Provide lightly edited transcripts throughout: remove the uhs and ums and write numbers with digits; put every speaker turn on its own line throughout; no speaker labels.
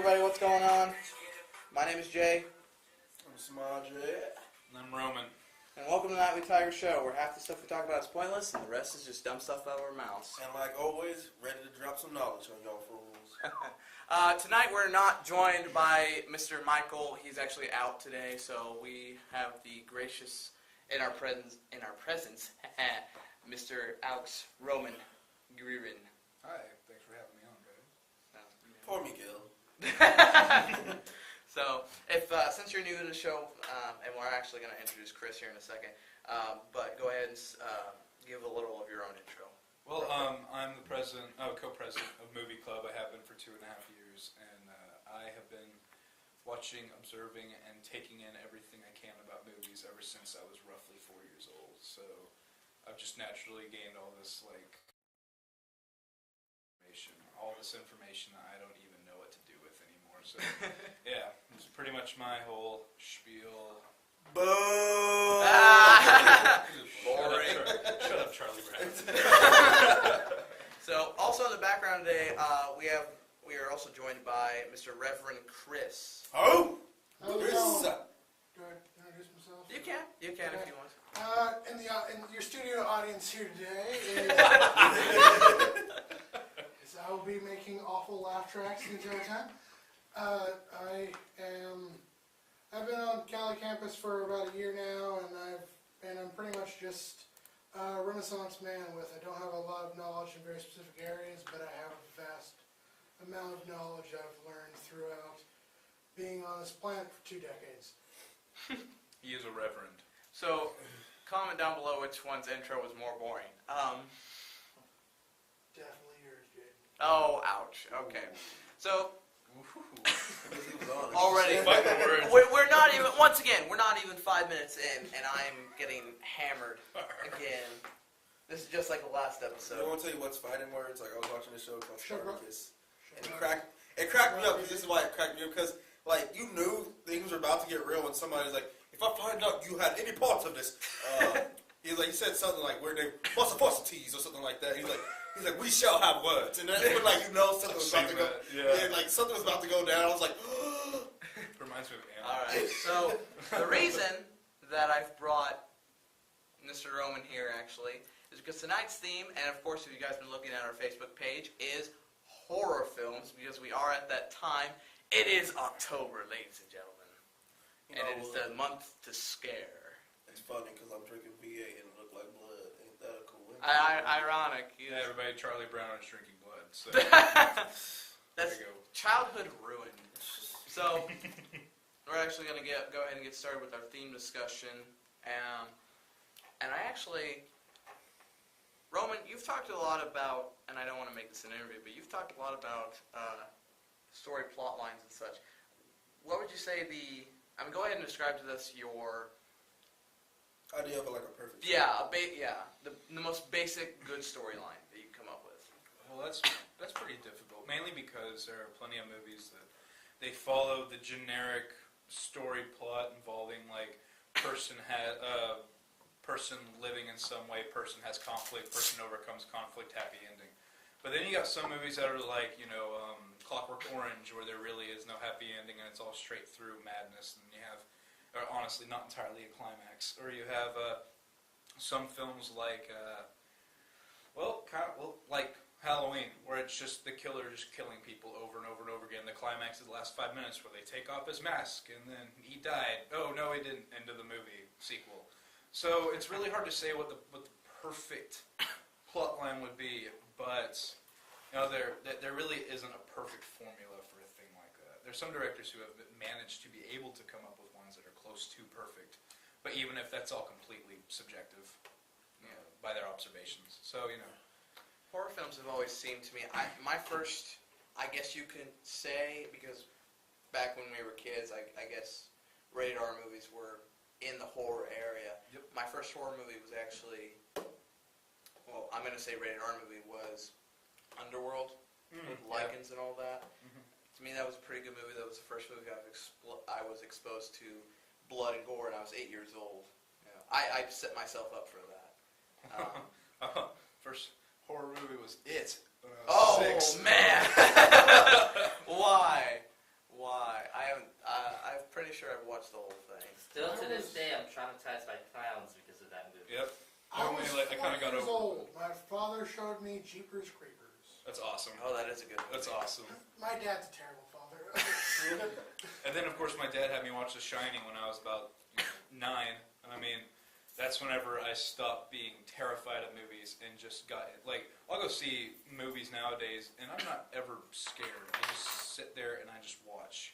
everybody, what's going on? My name is Jay.
I'm Semaj.
And I'm Roman.
And welcome to the Nightly Tiger Show, where half the stuff we talk about is pointless, and the rest is just dumb stuff out of our mouths.
And like always, ready to drop some knowledge on y'all fools.
Tonight we're not joined by Mr. Michael. He's actually out today, so we have the gracious in our presence, Mr. Alex Roman Gririn.
Hi, thanks for having me on, guys.
Poor Miguel.
So, since you're new to the show, and we're actually going to introduce Chris here in a second, but go ahead and give a little of your own intro.
Well, I'm the co-president of Movie Club. I have been for 2.5 years, and I have been watching, observing, and taking in everything I can about movies ever since I was roughly 4 years old. So I've just naturally gained all this information that I don't even know what to do with anymore. So yeah, it's pretty much my whole spiel.
Boo!
Boring.
Shut up, Charlie Brown.
So, also in the background today, we are also joined by Mr. Reverend Chris.
Oh!
Chris. Do I introduce myself?
You can if you want.
In your studio audience here today is I will be making awful laugh tracks the entire time. I've been on Cali campus for about a year now, and I'm pretty much just a Renaissance man I don't have a lot of knowledge in very specific areas, but I have a vast amount of knowledge I've learned throughout being on this planet for 2 decades.
He is a reverend.
So, comment down below which one's intro was more boring.
Definitely yours, Jaden.
Oh, ouch. Okay. So,
Honest.
already, we're not even, once again, we're not even 5 minutes in, and I'm getting hammered again. This is just like the last episode.
I want to tell you what's fighting words. Like, I was watching this show called Spartacus, and
Shut
it cracked me up, because this is why it cracked me up, because, like, you knew things were about to get real when somebody's like, if I find out you had any parts of this, he said something like, where they possibilities or something like that. He's like, we shall have words, and that's when, like, you know something was about to go. Yeah, like something was about to go down. I was like,
Reminds me of Anna.
All right. So the reason that I've brought Mr. Roman here actually is because tonight's theme, and of course, if you guys have been looking at our Facebook page, is horror films, because we are at that time. It is October, ladies and gentlemen, and it is the month to scare.
It's funny because I'm drinking V8 and it looked like blood. Ain't that a cool?
Ironic.
Yeah, everybody, Charlie Brown is drinking blood. So
That's childhood ruined. So we're actually going to go ahead and get started with our theme discussion. And I actually, Roman, you've talked a lot about, and I don't want to make this an interview, but you've talked a lot about story plot lines and such. What would you say go ahead and describe to us your
idea of like a perfect story.
the most basic good storyline that you come up with.
Well, that's pretty difficult, mainly because there are plenty of movies that they follow the generic story plot involving like person living in some way, person has conflict, person overcomes conflict, happy ending. But then you got some movies that are like, Clockwork Orange, where there really is no happy ending and it's all straight through madness, and you have, or honestly, not entirely a climax. Or you have some films like, like Halloween, where it's just the killer just killing people over and over and over again. The climax is the last 5 minutes where they take off his mask and then he died. Oh no, he didn't. End of the movie sequel. So it's really hard to say what the perfect plot line would be, but there really isn't a perfect formula for a thing like that. There's some directors who have managed to be able to come up with ones that are close to perfect, but even if that's all completely subjective, by their observations. So,
Horror films have always seemed to me, my first, I guess you could say, because back when we were kids, I guess rated R movies were in the horror area.
Yep.
My first horror movie was actually, well, I'm going to say rated R movie was Underworld, with lichens and all that.
Mm-hmm.
To me, that was a pretty good movie. That was the first movie I was exposed to blood and gore, and I was 8 years old. I set myself up for that.
First horror movie was It.
Oh,
6.
man! Why? why. I haven't. I'm pretty sure I've watched the whole thing.
Still to this day, I'm traumatized by clowns because of that movie.
Yep.
I was
I kind of
4
got
years
over.
old. My father showed me Jeepers Creepers.
That's awesome.
Oh, that is a good movie.
That's awesome.
My dad's a terrible father.
And then, of course, my dad had me watch The Shining when I was about 9. And I mean, that's whenever I stopped being terrified of movies and just got like, I'll go see movies nowadays, and I'm not ever scared. I just sit there and I just watch,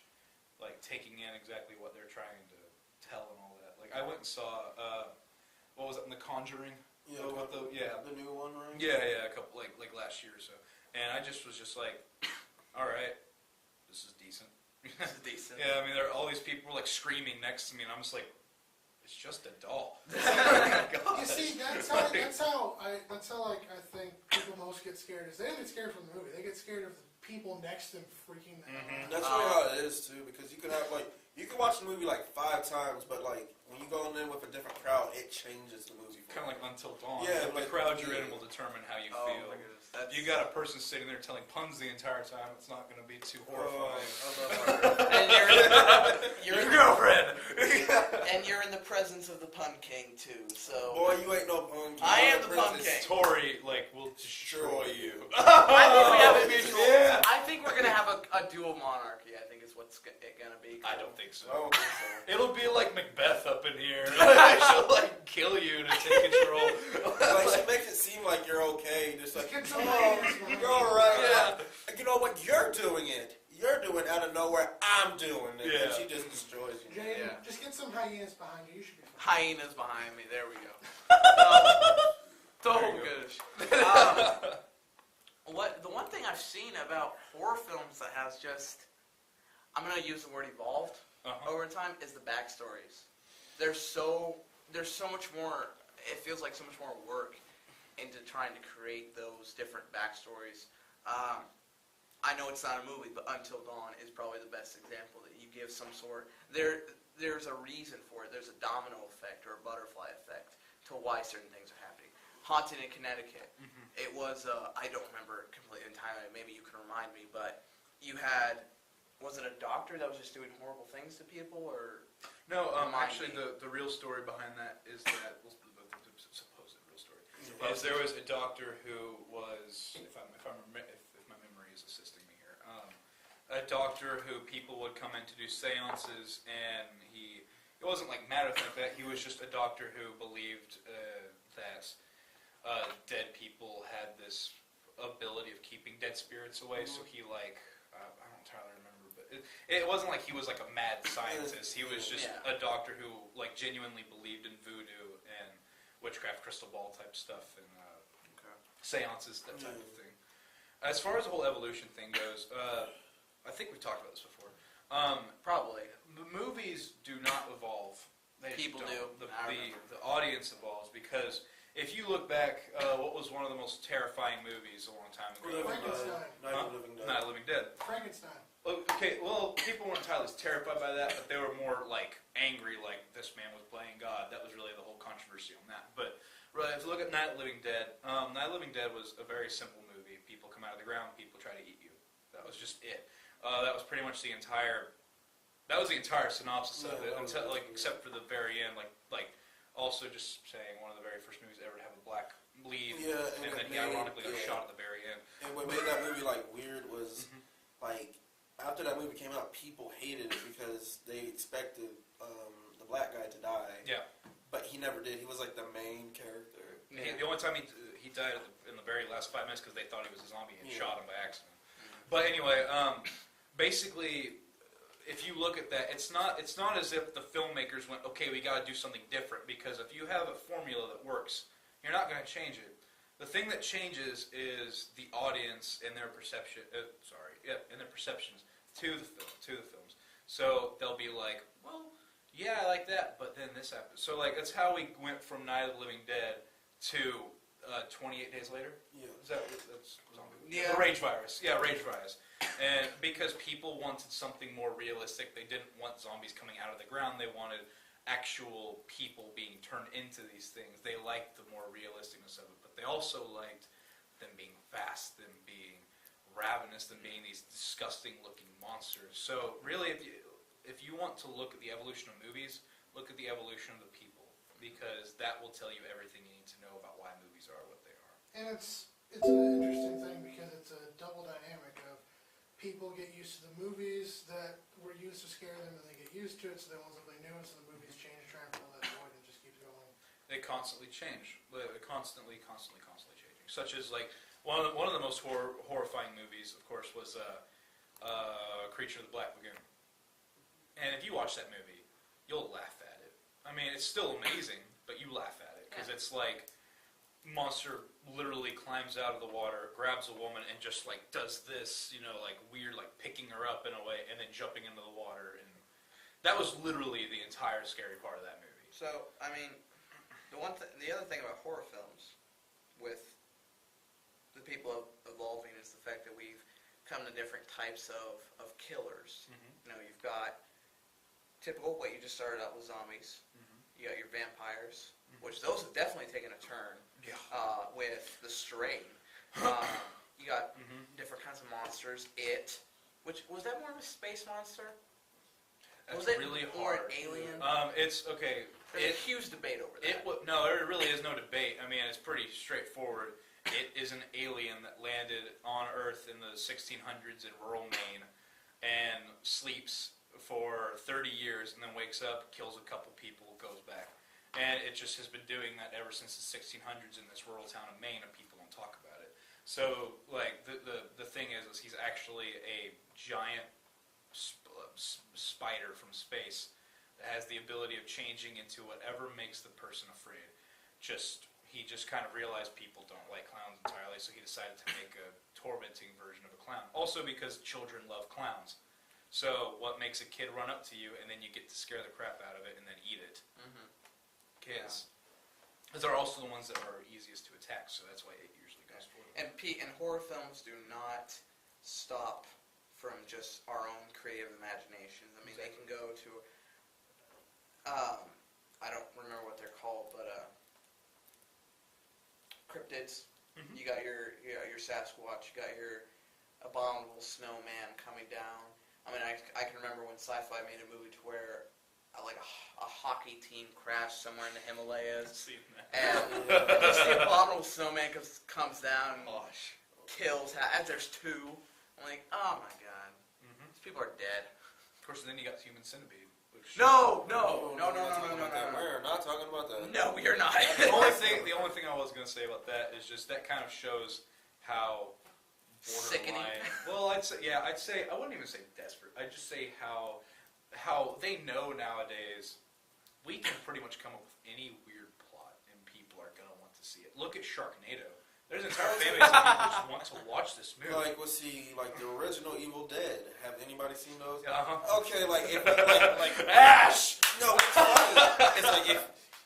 like taking in exactly what they're trying to tell and all that. Like I went and saw, what was it, The Conjuring?
Yeah, the new one, right?
Yeah, a couple like last year or so, and I just was just like, all right, this is decent.
This is decent.
Yeah, I mean, there are all these people like screaming next to me, and I'm just like, it's just a doll.
You see, that's how I think people most get scared. Is they don't get scared from the movie. They get scared of the people next to them freaking them out.
That's really how it is too, because you can have you can watch the movie like 5 times, but like when you go in with a different crowd, it changes the movie.
Kind of like Until Dawn.
Yeah,
the crowd you're in will determine how you feel.
My goodness.
You got a person sitting there telling puns the entire time. It's not going to be too horrifying.
And you're
Your girlfriend.
and you're in the presence of the Pun King too. So
Boy, you ain't no punk.
I am the Pun King.
Tori will destroy you.
I think we have a mutual.
Yeah.
I think we're gonna have a dual monarchy. I think is what's gonna be.
I don't think so.
I don't think so.
It'll be like Macbeth up in here. She'll like kill you to take control.
Like she makes it seem like you're okay, just like
Get some
oh,
haters, man.
you're all right.
Yeah.
You know what? You're doing it. You're doing it out of nowhere. I'm doing it.
Yeah.
And she just destroys you.
Jaden,
Yeah.
just get some hyenas behind you. You should be fine.
Hyenas behind me. There we go. Oh
There you go.
gosh. The one thing I've seen about horror films that has just, I'm gonna use the word evolved over time, is the backstories. There's so much more. It feels like so much more work into trying to create those different backstories. I know it's not a movie, but Until Dawn is probably the best example that you give some sort. There's a reason for it. There's a domino effect or a butterfly effect to why certain things are happening. Haunted in Connecticut. It was, I don't remember completely entirely, maybe you can remind me, but you had, was it a doctor that was just doing horrible things to people, or?
No,
Remind
actually,
me.
the real story behind that is that, the supposed real story, is there was a doctor who was, if my memory is assisting me here, a doctor who people would come in to do seances, and it wasn't like mad or anything like that, he was just a doctor who believed that dead people had this ability of keeping dead spirits away, so he I don't entirely remember, but it wasn't like he was like a mad scientist. He was just a doctor who like genuinely believed in voodoo and witchcraft, crystal ball type stuff, and seances, that type of thing. As far as the whole evolution thing goes, I think we've talked about this before.
Probably.
The movies do not evolve. They
People
don't.
do.
The audience evolves, because if you look back, what was one of the most terrifying movies a long time ago?
Frankenstein.
Night of the Living Dead.
Night of the Living Dead.
Frankenstein.
Okay, well, people weren't entirely terrified by that, but they were more like angry, like this man was playing God. That was really the whole controversy on that. But really, if you look at Night of the Living Dead, Night of the Living Dead was a very simple movie. People come out of the ground, people try to eat you. That was just it. That was pretty much the entire. That was the entire synopsis of it, until except for the very end, also just saying one of the very first movies ever to have a black lead, and then he ironically got shot at the very end.
And what made that movie weird was after that movie came out, people hated it because they expected the black guy to die.
Yeah.
But he never did. He was like the main character.
Yeah. The only time he died in the very last 5 minutes because they thought he was a zombie and shot him by accident. But anyway, basically, if you look at that, it's not as if the filmmakers went, okay, we got to do something different, because if you have a formula that works, you're not going to change it. The thing that changes is the audience and their perception. And their perceptions to the films. So they'll be like, well, yeah, I like that, but then this happened. So that's how we went from Night of the Living Dead to 28 Days Later.
Yeah.
That's zombie?
Yeah.
The Rage Virus. Yeah, Rage Virus. And because people wanted something more realistic, they didn't want zombies coming out of the ground. They wanted actual people being turned into these things. They liked the more realisticness of it, but they also liked them being fast, them being ravenous than being these disgusting-looking monsters. So really, if you want to look at the evolution of movies, look at the evolution of the people, because that will tell you everything you need to know about why movies are what they are.
And it's an interesting thing because it's a double dynamic of people get used to the movies that were used to scare them, and they get used to it, so they want something new, and so the movies change, try and fill that void, and it just keeps going.
They constantly change. They're constantly changing. Such as like one of the most horrifying movies, of course, was Creature of the Black Lagoon. And if you watch that movie, you'll laugh at it. I mean, it's still amazing, but you laugh at it because it's like monster literally climbs out of the water, grabs a woman, and just like does this, like weird, like picking her up in a way, and then jumping into the water. And that was literally the entire scary part of that movie.
So, I mean, the other thing about horror films, with the people evolving, is the fact that we've come to different types of killers.
Mm-hmm.
You've got typical, what you just started out with, zombies.
Mm-hmm.
You got your vampires, which those have definitely taken a turn with the Strain. You got different kinds of monsters. Which was that more of a space monster?
That's
was it
really
more
hard.
an alien?
It's okay.
There's a huge debate over that.
No, there really is no debate. I mean, it's pretty straightforward. It is an alien that landed on Earth in the 1600s in rural Maine and sleeps for 30 years and then wakes up, kills a couple people, goes back. And it just has been doing that ever since the 1600s in this rural town of Maine, and people don't talk about it. So, like, the thing is he's actually a giant spider from space that has the ability of changing into whatever makes the person afraid. He just kind of realized people don't like clowns entirely, so he decided to make a tormenting version of a clown. Also because children love clowns. So what makes a kid run up to you, and then you get to scare the crap out of it and then eat it? Kids. Because they're also the ones that are easiest to attack, so that's why it usually goes for them.
And horror films do not stop from just our own creative imaginations. I mean, they can go to, I don't remember what they're called, but cryptids. You got your Sasquatch. You got your abominable snowman coming down. I mean, I can remember when Sci-Fi made a movie to where like a hockey team crashed somewhere in the Himalayas, and just the abominable snowman comes down and kills. There's two. I'm like, oh my god, these people are dead.
Of course, then you got Human Centipede.
No.
We're not talking about that.
No, we are not.
The only thing I was going to say about that is just that kind of shows how
sickening.
Well, I'd say I wouldn't even say desperate. I'd just say how they know nowadays we can pretty much come up with any weird plot and people are going to want to see it. Look at Sharknado. There's entire families of people who just want to watch this movie.
Like, the original Evil Dead. Have anybody seen those?
Uh-huh.
Okay, like Ash! No, it's funny. It's like,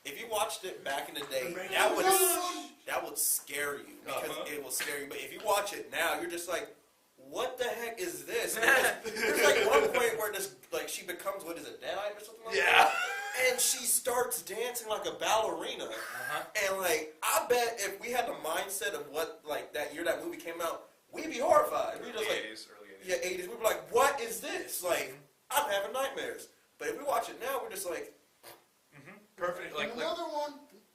if you watched it back in the day, that would scare you. Because it will scare you. But if you watch it now, you're just like, what the heck is this? There's like one point where she becomes, what is it, Deadite or something like that? And she starts dancing like a ballerina. And like, I bet if we had the mindset of what, like, that year that movie came out, we'd be horrified. We'd just like,
80s, early 80s.
Yeah, 80s. We'd be like, what is this? Like, I'm having nightmares. But if we watch it now, we're just like...
Perfect. Like
another one.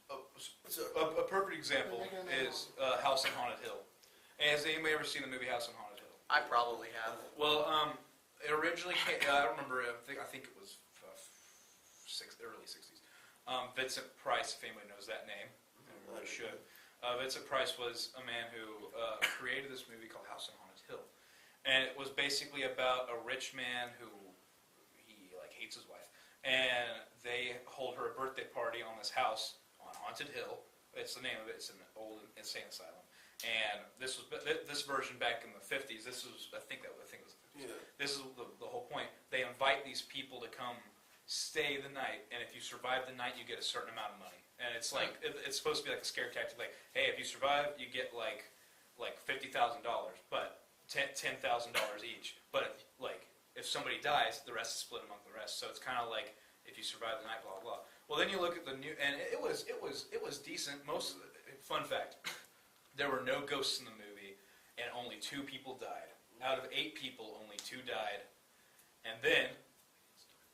A perfect example is House on Haunted Hill. Has anybody ever seen the movie House on Haunted Hill?
I probably have.
Well, it originally came, I don't remember, I think it was early 60s. Vincent Price, if anybody knows that name, everybody should. Vincent Price was a man who created this movie called House on Haunted Hill. And it was basically about a rich man who, he hates his wife. And they hold her a birthday party on this house on Haunted Hill. It's the name of it. It's an old insane asylum. And this version back in the 50s. This was, I think it was the 50s.
Yeah.
This is the whole point. They invite these people to come stay the night, and if you survive the night, you get a certain amount of money. And it's like it's supposed to be like a scare tactic. Like, hey, if you survive, you get like $50,000, but $10,000 each. But if somebody dies, the rest is split among the rest. So it's kind of like if you survive the night, blah blah. Well, then you look at the new, and it was decent. Fun fact, there were no ghosts in the movie, and only 2 people died. Out of 8 people, only 2 died. And then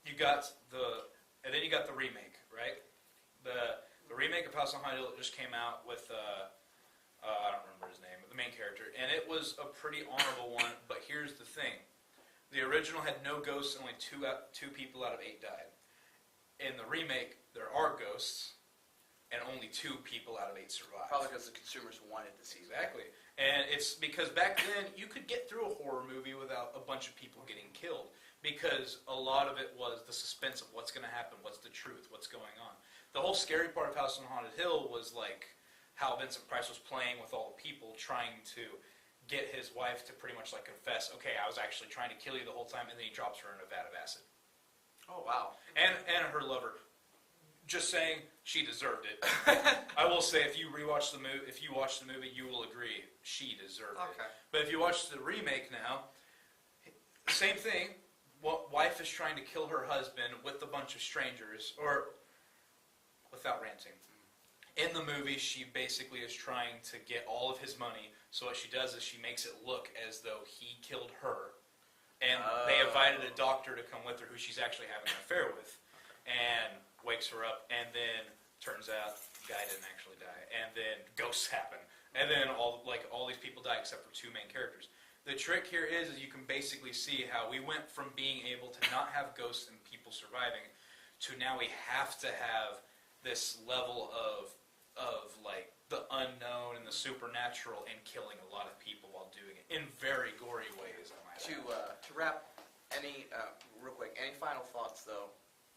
you got the remake, right? The remake of House on Haunted Hill just came out with I don't remember his name, the main character, and it was a pretty honorable one. But here's the thing: the original had no ghosts, and only 2 people out of 8 died. In the remake, there are ghosts, and only 2 people out of 8 survived.
Probably because the consumers wanted to see that.
Exactly. And it's because back then, you could get through a horror movie without a bunch of people getting killed, because a lot of it was the suspense of what's going to happen, what's the truth, what's going on. The whole scary part of House on Haunted Hill was like how Vincent Price was playing with all the people, trying to get his wife to pretty much like confess, okay, I was actually trying to kill you the whole time, and then he drops her in a vat of acid.
Oh, wow.
And her lover. Just saying, she deserved it. I will say, if you watch the movie, you will agree she deserved it. But if you watch the remake now, same thing. Wife is trying to kill her husband with a bunch of strangers, or without ranting. In the movie, she basically is trying to get all of his money. So what she does is she makes it look as though he killed her, and they invited a doctor to come with her, who she's actually having an affair with, and wakes her up, and then turns out the guy didn't actually die, and then ghosts happen, and then all these people die except for 2 main characters. The trick here is you can basically see how we went from being able to not have ghosts and people surviving to now we have to have this level of like the unknown and the supernatural and killing a lot of people while doing it in very gory ways. I might add.
To wrap, real quick, any final thoughts though?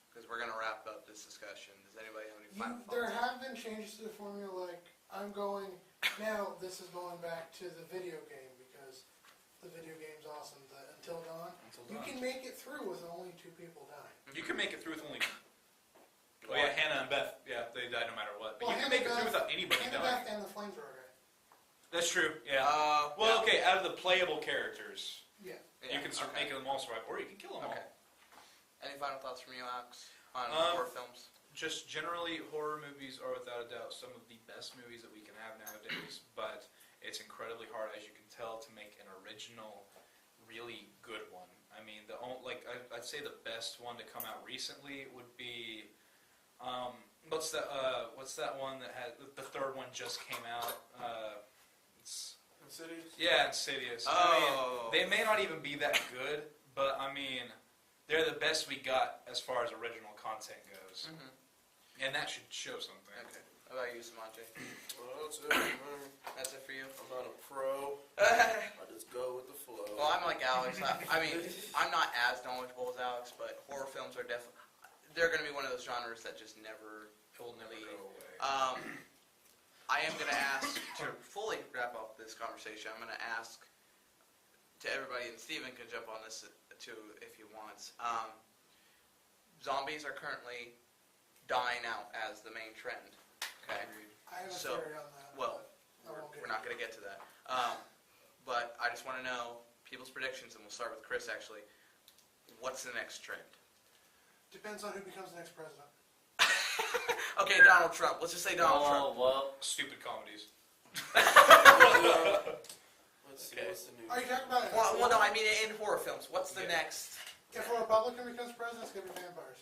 Because we're going to wrap up this discussion. Does anybody have any final thoughts?
There have been changes to the formula, like, this is going back to the video game, because the video game's awesome. The Until Dawn. You can make it through with only 2 people dying.
You can make it through with only... Oh yeah, Hannah and Beth. Yeah, they die no matter what. But
Well,
you can make it through without anybody dying.
Beth and the flamethrower guy.
That's true, yeah. Okay, out of the playable characters,
Yeah.
you can make them all survive, or you can kill them all.
Any final thoughts from you, Alex, on horror films?
Just generally, horror movies are without a doubt some of the best movies that we can have nowadays, but it's incredibly hard, as you can tell, to make an original, really good one. I mean, I'd say the best one to come out recently would be, what's that one that had, the 3rd one just came out, it's...
Insidious?
Yeah, Insidious.
Oh.
I mean, they may not even be that good, but I mean, they're the best we got as far as original content goes.
Mm-hmm.
And that should show something.
Okay. How about you, Semaj?
Well, that's it, man.
That's it for you?
I'm not a pro. I just go with the flow.
Well, I'm like Alex. I mean, I'm not as knowledgeable as Alex, but horror films are definitely... They're going to be one of those genres that just never...
It'll never
leave.
go away.
I am going to ask, to fully wrap up this conversation, I'm going to ask to everybody, and Steven can jump on this too if he wants. Zombies are currently dying out as the main trend. Okay?
I have a
So,
theory on that.
well,
I won't get
we're not going to get to that. But I just want to know people's predictions, and we'll start with Chris actually. What's the next trend?
Depends on who becomes the next president.
Okay, Donald Trump. Let's just say Donald Trump.
Well,
Stupid comedies.
Let's see,
Okay.
what's the news?
Are you talking about it?
Well, no, I mean in horror films. What's the next?
If a Republican becomes president, it's going to be vampires.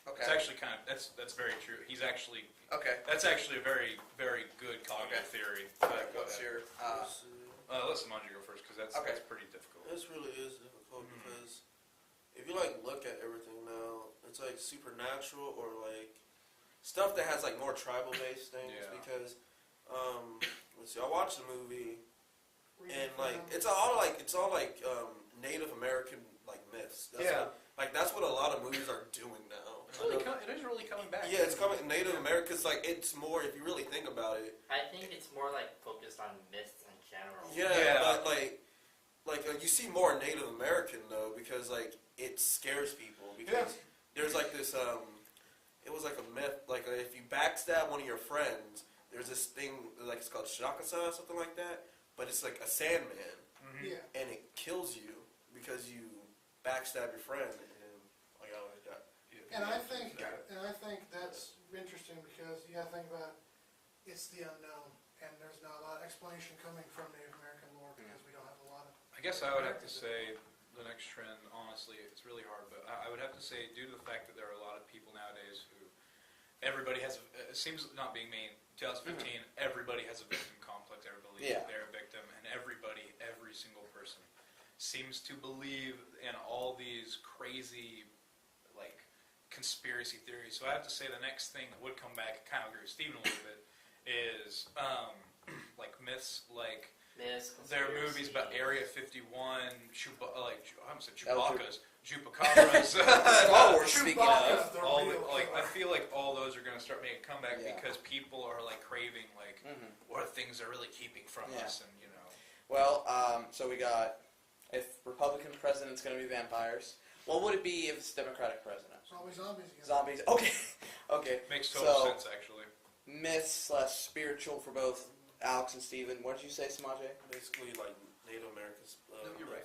Okay.
It's actually that's very true. He's actually,
Okay.
that's actually a very, very good cognitive theory.
What's your...
Let's see.
Let Semaj go first, because that's pretty difficult.
This really is difficult
Mhm.
because if you look at everything now, it's like supernatural or like stuff that has like more tribal based things.
Yeah.
Because let's see, I watched the movie and like it's all like Native American like myths. That's what a lot of movies are doing now.
It is really coming back.
Yeah, it's coming Native American. Cause like it's more if you really think about it.
I think it's more like focused on myths in general.
Yeah. But like you see more Native American though because like it scares people because there's like this it was like a myth like if you backstab one of your friends there's this thing like it's called Shakasa or something like that but it's like a Sandman
Yeah.
and it kills you because you backstab your friend and like oh my God.
And I think that's interesting because you got to think about it's the unknown, and there's not a lot of explanation coming from Native American lore
I guess I would have to say the next trend, honestly, it's really hard, but I would have to say due to the fact that there are a lot of people nowadays who everybody has, it seems not being me, 2015, everybody has a victim complex, everybody believes they're a victim, and everybody, every single person seems to believe in all these crazy, like, conspiracy theories. So I have to say the next thing that would come back, kind of agree with Steven a little bit, is, like, myths, like, there are movies about Area 51, I almost said Chewbacca's, Chupacabras.
Oh, we're speaking of.
I feel like all those are going to start making a comeback because people are like craving like what are things they're really keeping from us, and you know.
Well, so we got if Republican president's going to be vampires. What would it be if it's Democratic president?
Probably zombies again.
Zombies. Okay. Okay.
Makes total sense actually.
Myth/spiritual for both Alex and Steven. What did you say, Semaj?
Basically, like Native Americans.
No, you're right.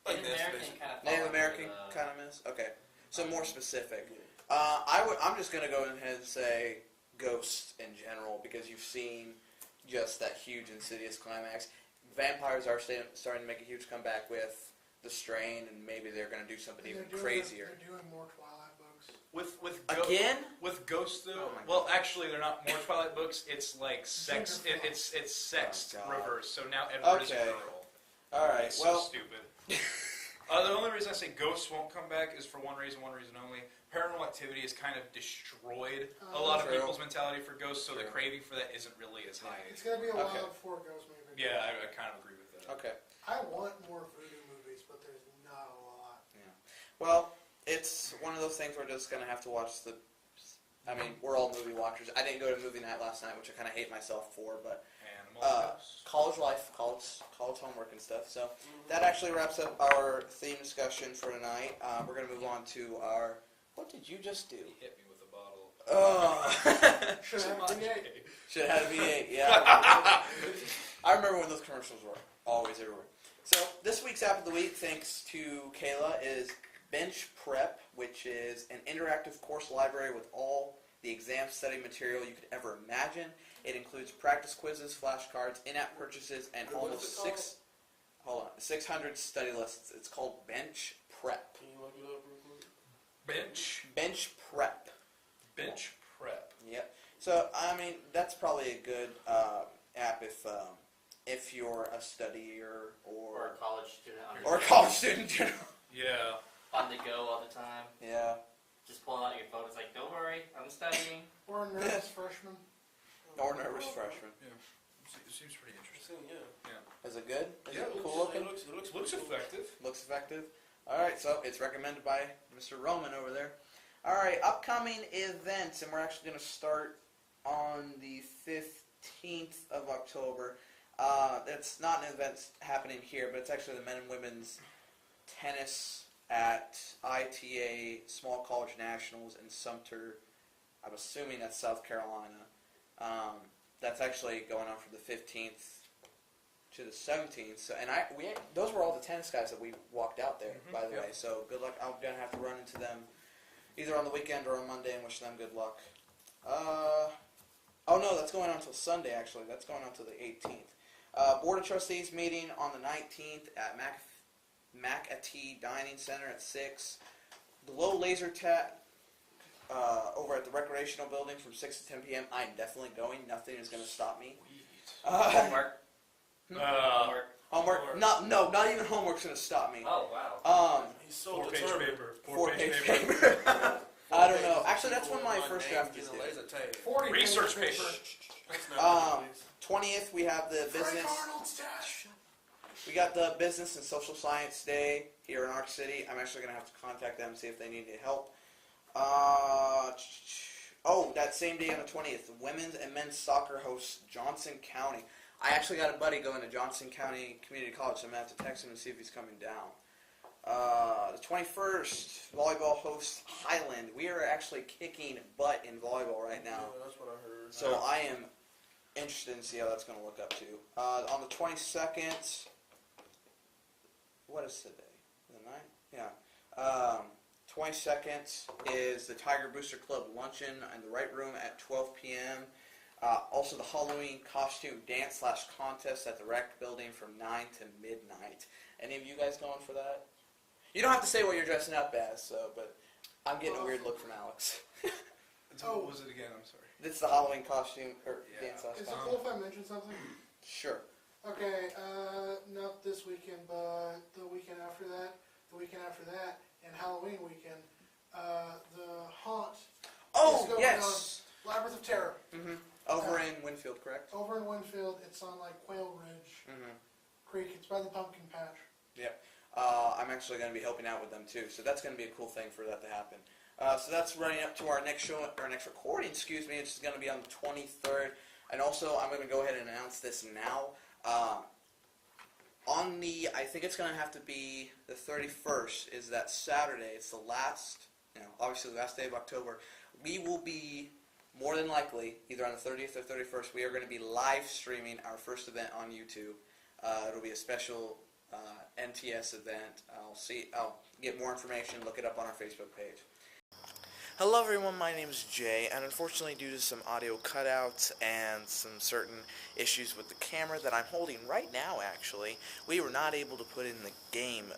Like
Native
this,
American
basically.
kind of
Native American kind of myths? Okay. So more specific. I'm just going to go ahead and say ghosts in general because you've seen just that huge insidious climax. Vampires are starting to make a huge comeback with The Strain, and maybe they're going to do something even crazier.
They're doing more Twilight books.
With ghosts though.
Oh my
well,
God.
actually, they're not more Twilight books. It's like sex. It's sex
Oh, God.
reverse. So now Edward is a
Okay.
girl.
All right.
It's
Well,
so stupid. The only reason I say ghosts won't come back is for one reason only. Paranormal Activity has kind of destroyed a lot of
True.
people's mentality for ghosts, so the
True.
craving for that isn't really as high.
It's going to be a while
Okay.
before Ghost movie.
Yeah, I kind of agree with that.
okay.
I want more voodoo movies, but there's not a lot.
Well, it's one of those things we're just going to have to watch the... I mean, we're all movie watchers. I didn't go to movie night last night, which I kind of hate myself for, but
Animal ghosts.
college life, college homework and stuff. So that actually wraps up our theme discussion for tonight. We're going to move on to our... What did you just do?
He hit me with a bottle.
Oh.
Should have
Semaj.
been gay.
Should have had a V8, yeah. I remember when those commercials were always everywhere. So this week's app of the week, thanks to Kayla, is Bench Prep, which is an interactive course library with all the exam study material you could ever imagine. It includes practice quizzes, flashcards, in-app purchases, and
What is
almost
it called?
600 study lists. It's called Bench Prep.
Can you look it up real quick?
Bench
Prep.
prep.
Yep. So I mean, that's probably a good app if you're a studier
Or a college student on
or a college student in general.
Yeah.
on the go all the time.
Yeah.
Just pulling out your phone. It's like, don't worry, I'm studying.
Or a nervous freshman.
Or nervous freshman.
It seems pretty interesting.
Is it good? Is
Yeah,
it cool looking?
It looks
Looks
pretty cool.
effective.
Looks effective. All right, so it's recommended by Mr. Roman over there. All right, upcoming events, and we're actually going to start on the 15th of October. It's not an event happening here, but it's actually the men and women's tennis at ITA Small College Nationals in Sumter. I'm assuming that's South Carolina. That's actually going on from the 15th to the 17th. So, and those were all the tennis guys that we walked out there, by the way. So good luck. I'm gonna have to run into them either on the weekend or on Monday and wish them good luck. Oh no, that's going on until Sunday. Actually, that's going on until the 18th. Board of Trustees meeting on the 19th at McAtee Dining Center at 6. Glow laser tag over at the recreational building from 6 to 10 p.m. I'm definitely going. Nothing is going to stop me.
Homework.
Homework? No, not even homework's going to stop me.
Oh, wow.
He's so
4-page
determined.
paper.
4-page paper. I don't know. Actually, that's when my first draft is
is
due.
laser tag.
40
Research
pages
paper.
That's not
20th, we have the
Frank
business.
Arnold's stash.
We got the Business and Social Science Day here in Arc City. I'm actually going to have to contact them, see if they need any help. That same day on the 20th, the women's and men's soccer hosts Johnson County. I actually got a buddy going to Johnson County Community College, so I'm going to have to text him and see if he's coming down. The 21st, volleyball hosts Highland. We are actually kicking butt in volleyball right now.
Yeah, that's what I heard.
So I am interested in see how that's going to look up to. On the 22nd, what is today? The 9th? Yeah. 22nd is the Tiger Booster Club luncheon in the Right Room at 12 p.m. Also, the Halloween costume dance/contest at the rec building from 9 to midnight. Any of you guys going for that? You don't have to say what you're dressing up as, but I'm getting a weird look from Alex.
What was it again? I'm sorry.
This is the Halloween costume or
Yeah.
dance/contest.
Is it cool if I mention something?
Sure.
Okay, not this weekend, but the weekend after that, and Halloween weekend, the Haunt
Oh,
is going
yes.
on Labyrinth of Terror.
Mm-hmm. Over in Winfield, correct?
Over in Winfield, it's on like Quail Ridge
Mm-hmm.
Creek. It's by the pumpkin patch.
I'm actually going to be helping out with them too, so that's going to be a cool thing for that to happen. So that's running up to our next show, our next recording, which is going to be on the 23rd. And also, I'm going to go ahead and announce this now. I think it's going to have to be the 31st, is that Saturday. It's the last, obviously the last day of October. We will be, more than likely, either on the 30th or 31st, we are going to be live streaming our first event on YouTube. It'll be a special NTS event. I'll get more information, look it up on our Facebook page.
Hello everyone, my name is Jay, and unfortunately due to some audio cutouts and some certain issues with the camera that I'm holding right now actually, we were not able to put in the game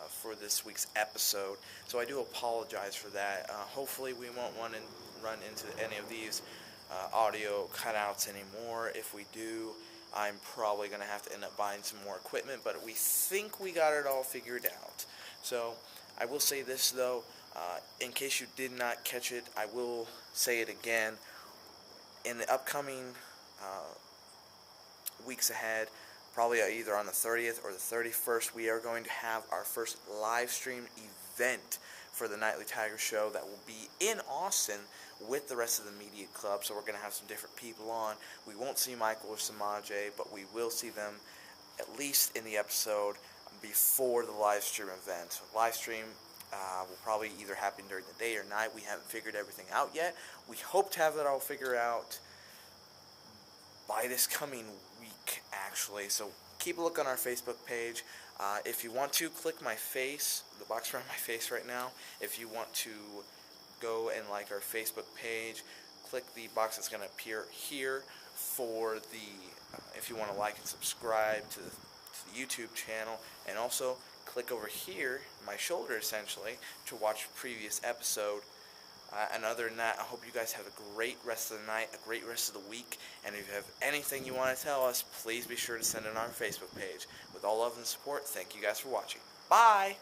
for this week's episode, so I do apologize for that. Hopefully we won't run into any of these audio cutouts anymore. If we do, I'm probably going to have to end up buying some more equipment, but we think we got it all figured out. So I will say this though, in case you did not catch it, I will say it again. In the upcoming weeks ahead, probably either on the 30th or the 31st, we are going to have our first live stream event for the Nightly Tiger Show that will be in Austin with the rest of the media club. So we're going to have some different people on. We won't see Michael or Semaj, but we will see them at least in the episode before the live stream event. So live stream will probably either happen during the day or night. We haven't figured everything out yet. We hope to have that all figured out by this coming week, actually. So keep a look on our Facebook page. If you want to, click my face, the box around my face right now. If you want to go and like our Facebook page, click the box that's going to appear here for if you want to like and subscribe to the YouTube channel, and also click over here, my shoulder essentially, to watch a previous episode. And other than that, I hope you guys have a great rest of the night, a great rest of the week, and if you have anything you want to tell us, please be sure to send it on our Facebook page. With all love and support, thank you guys for watching. Bye!